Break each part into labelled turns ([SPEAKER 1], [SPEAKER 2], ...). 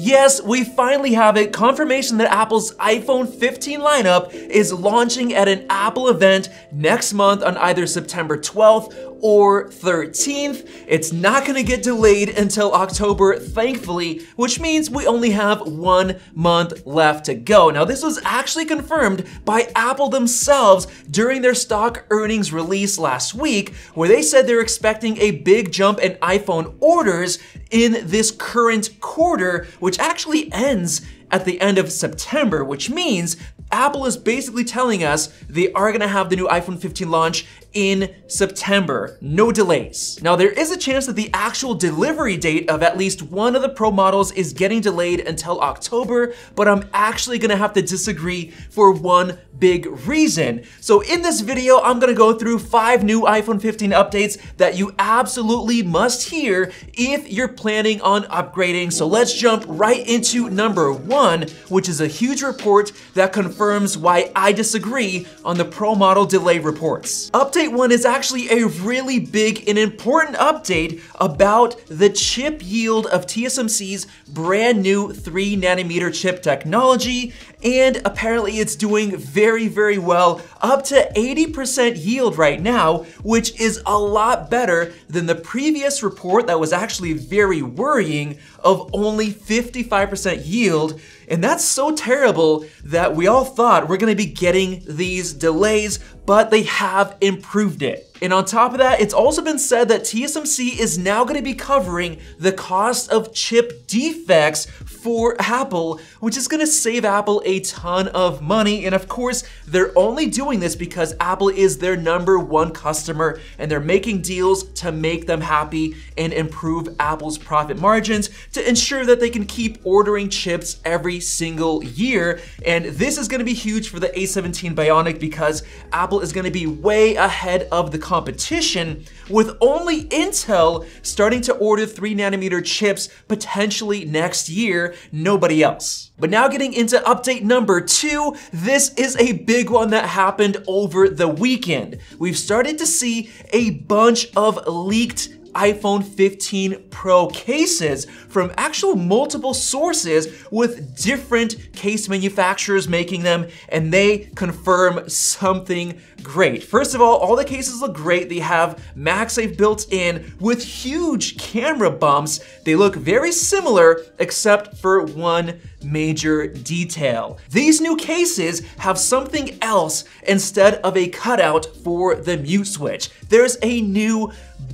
[SPEAKER 1] Yes, we finally have it. Confirmation that Apple's iPhone 15 lineup is launching at an Apple event next month on either September 12th or 13th. It's not gonna get delayed until October, thankfully, which means we only have 1 month left to go. Now, this was actually confirmed by Apple themselves during their stock earnings release last week, where they said they're expecting a big jump in iPhone orders in this current quarter, which actually ends at the end of September, which means Apple is basically telling us they are gonna have the new iPhone 15 launch in September, no delays. Now, there is a chance that the actual delivery date of at least one of the Pro models is getting delayed until October, but I'm actually gonna have to disagree for one big reason. So in this video, I'm gonna go through 5 new iPhone 15 updates that you absolutely must hear if you're planning on upgrading. So let's jump right into number 1, which is a huge report that confirms why I disagree on the Pro model delay reports. Update 1 is actually a really big and important update about the chip yield of TSMC's brand new 3nm chip technology, and apparently it's doing very, very well, up to 80% yield right now, which is a lot better than the previous report that was actually very worrying of only 55% yield. And that's so terrible that we all thought we're gonna be getting these delays, but they have improved it. And on top of that, it's also been said that TSMC is now gonna be covering the cost of chip defects for Apple, which is gonna save Apple a ton of money. And of course, they're only doing this because Apple is their #1 customer and they're making deals to make them happy and improve Apple's profit margins to ensure that they can keep ordering chips every single year. And this is gonna be huge for the A17 Bionic because Apple is gonna be way ahead of the competition, with only Intel starting to order 3nm chips potentially next year, nobody else. But now getting into update number 2, this is a big one that happened over the weekend. We've started to see a bunch of leaked iPhone 15 Pro cases from actual multiple sources with different case manufacturers making them, and they confirm something great. First of all the cases look great. They have MagSafe built in with huge camera bumps. They look very similar except for one major detail. These new cases have something else instead of a cutout for the mute switch. There's a new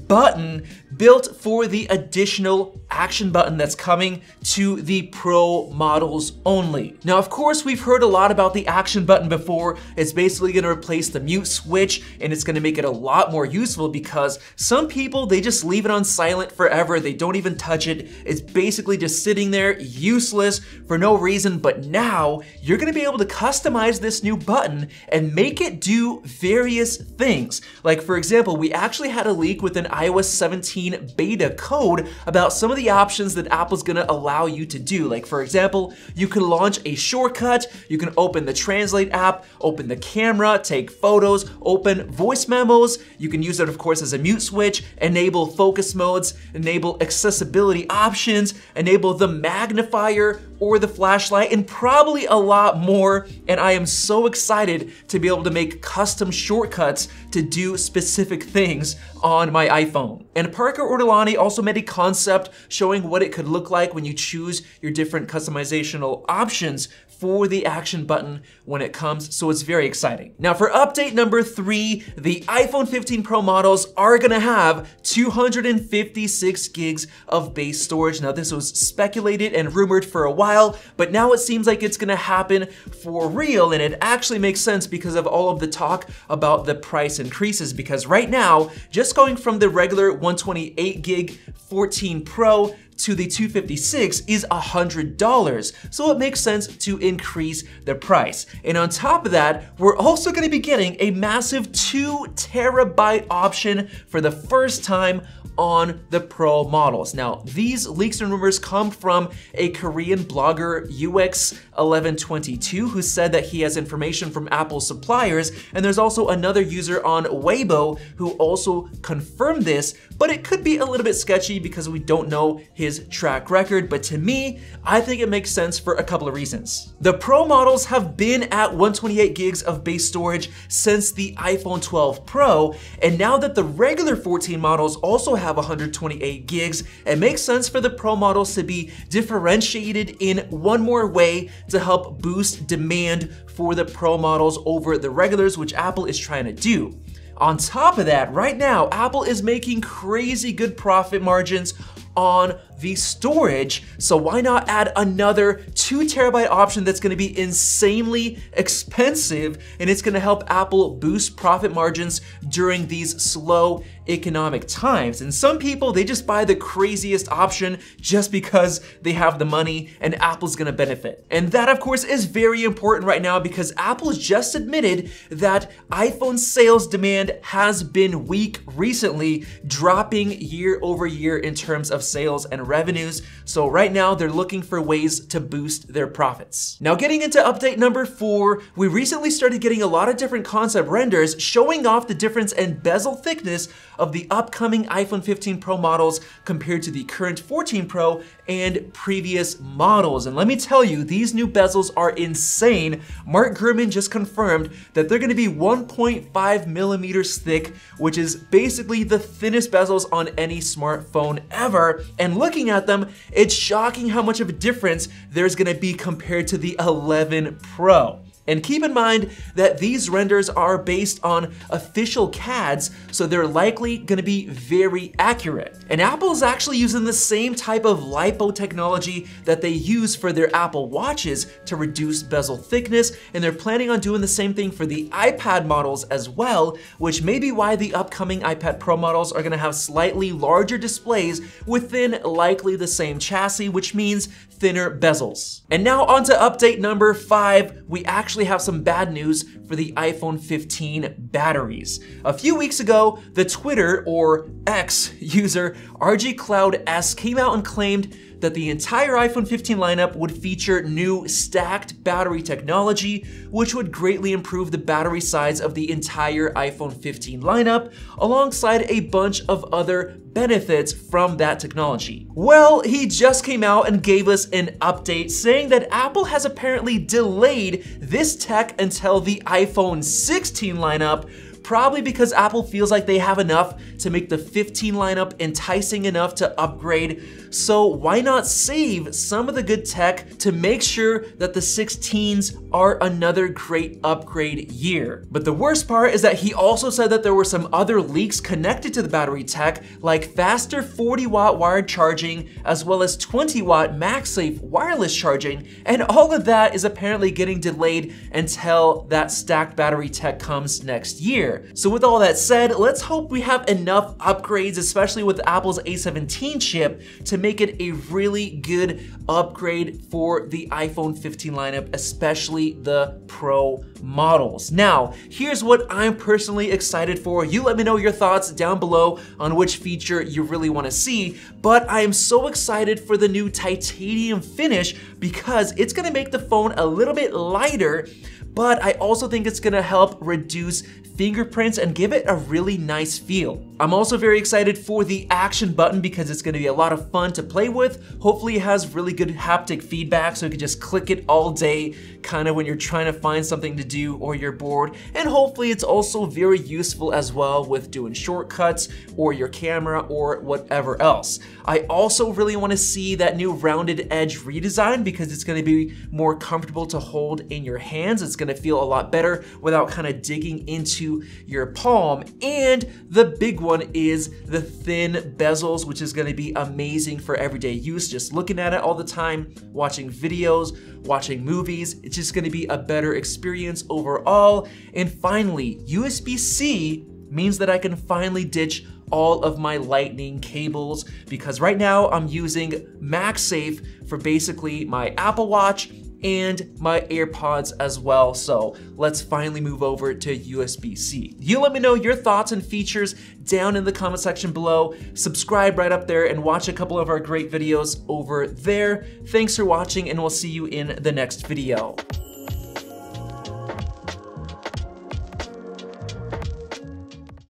[SPEAKER 1] button built for the additional action button that's coming to the Pro models only. Now, of course, we've heard a lot about the action button before. It's basically gonna replace the mute switch, and it's gonna make it a lot more useful because some people, they just leave it on silent forever. They don't even touch it. It's basically just sitting there, useless for no reason. But now you're gonna be able to customize this new button and make it do various things. Like, for example, we actually had a leak with an iOS 17 beta code about some of the options that Apple's gonna allow you to do. Like, for example, you can launch a shortcut, you can open the Translate app, open the camera, take photos, open voice memos. You can use it, of course, as a mute switch, enable focus modes, enable accessibility options, enable the magnifier or the flashlight, and probably a lot more. And I am so excited to be able to make custom shortcuts to do specific things on my iPhone. And Parker Ortolani also made a concept showing what it could look like when you choose your different customizational options for the action button when it comes, so it's very exciting. Now for update number 3, the iPhone 15 Pro models are gonna have 256 gigs of base storage. Now this was speculated and rumored for a while, but now it seems like it's gonna happen for real, and it actually makes sense because of all of the talk about the price increases, because right now, just going from the regular 128 gig 14 Pro to the 256 is $100. So it makes sense to increase the price. And on top of that, we're also gonna be getting a massive 2 terabyte option for the first time on the Pro models. Now, these leaks and rumors come from a Korean blogger, UX1122, who said that he has information from Apple suppliers, and there's also another user on Weibo who also confirmed this, but it could be a little bit sketchy because we don't know his his track record, but to me, I think it makes sense for a couple of reasons. The Pro models have been at 128 gigs of base storage since the iPhone 12 Pro, and now that the regular 14 models also have 128 gigs, it makes sense for the Pro models to be differentiated in one more way to help boost demand for the Pro models over the regulars, which Apple is trying to do. On top of that, right now, Apple is making crazy good profit margins on the storage, so why not add another 2 TB option that's gonna be insanely expensive, and it's gonna help Apple boost profit margins during these slow economic times. And some people, they just buy the craziest option just because they have the money and Apple's gonna benefit. And that, of course, is very important right now because Apple just admitted that iPhone sales demand has been weak recently, dropping year over year in terms of sales and revenues. So right now they're looking for ways to boost their profits. Now getting into update number 4, we recently started getting a lot of different concept renders showing off the difference in bezel thickness of the upcoming iPhone 15 Pro models compared to the current 14 Pro and previous models. And let me tell you, these new bezels are insane. Mark Gurman just confirmed that they're gonna be 1.5 millimeters thick, which is basically the thinnest bezels on any smartphone ever. And looking at them, it's shocking how much of a difference there's gonna be compared to the 11 Pro. And keep in mind that these renders are based on official CADs, so they're likely gonna be very accurate. And Apple's actually using the same type of lipo technology that they use for their Apple Watches to reduce bezel thickness, and they're planning on doing the same thing for the iPad models as well, which may be why the upcoming iPad Pro models are gonna have slightly larger displays within likely the same chassis, which means thinner bezels. And now on to update number 5. We actually have some bad news for the iPhone 15 batteries. A few weeks ago, the Twitter or X user RGCloudS came out and claimed that the entire iPhone 15 lineup would feature new stacked battery technology, which would greatly improve the battery size of the entire iPhone 15 lineup, alongside a bunch of other benefits from that technology. Well, he just came out and gave us an update saying that Apple has apparently delayed this tech until the iPhone 16 lineup, probably because Apple feels like they have enough to make the 15 lineup enticing enough to upgrade. So why not save some of the good tech to make sure that the 16s are another great upgrade year? But the worst part is that he also said that there were some other leaks connected to the battery tech, like faster 40-watt wired charging, as well as 20-watt MagSafe wireless charging, and all of that is apparently getting delayed until that stacked battery tech comes next year. So with all that said, let's hope we have enough upgrades, especially with Apple's A17 chip, to make it a really good upgrade for the iPhone 15 lineup, especially the Pro models. Now, here's what I'm personally excited for. You let me know your thoughts down below on which feature you really want to see, but I am so excited for the new titanium finish because it's going to make the phone a little bit lighter, but I also think it's gonna help reduce fingerprints and give it a really nice feel. I'm also very excited for the action button because it's gonna be a lot of fun to play with. Hopefully it has really good haptic feedback so you can just click it all day, kind of when you're trying to find something to do or you're bored. And hopefully it's also very useful as well with doing shortcuts or your camera or whatever else. I also really wanna see that new rounded edge redesign because it's gonna be more comfortable to hold in your hands. It's gonna feel a lot better without kind of digging into your palm. And the big one is the thin bezels, which is gonna be amazing for everyday use. Just looking at it all the time, watching videos, watching movies, it's just gonna be a better experience overall. And finally, USB-C means that I can finally ditch all of my lightning cables because right now I'm using MagSafe for basically my Apple Watch and my AirPods as well. So let's finally move over to USB-C. You let me know your thoughts and features down in the comment section below. Subscribe right up there and watch a couple of our great videos over there. Thanks for watching and we'll see you in the next video.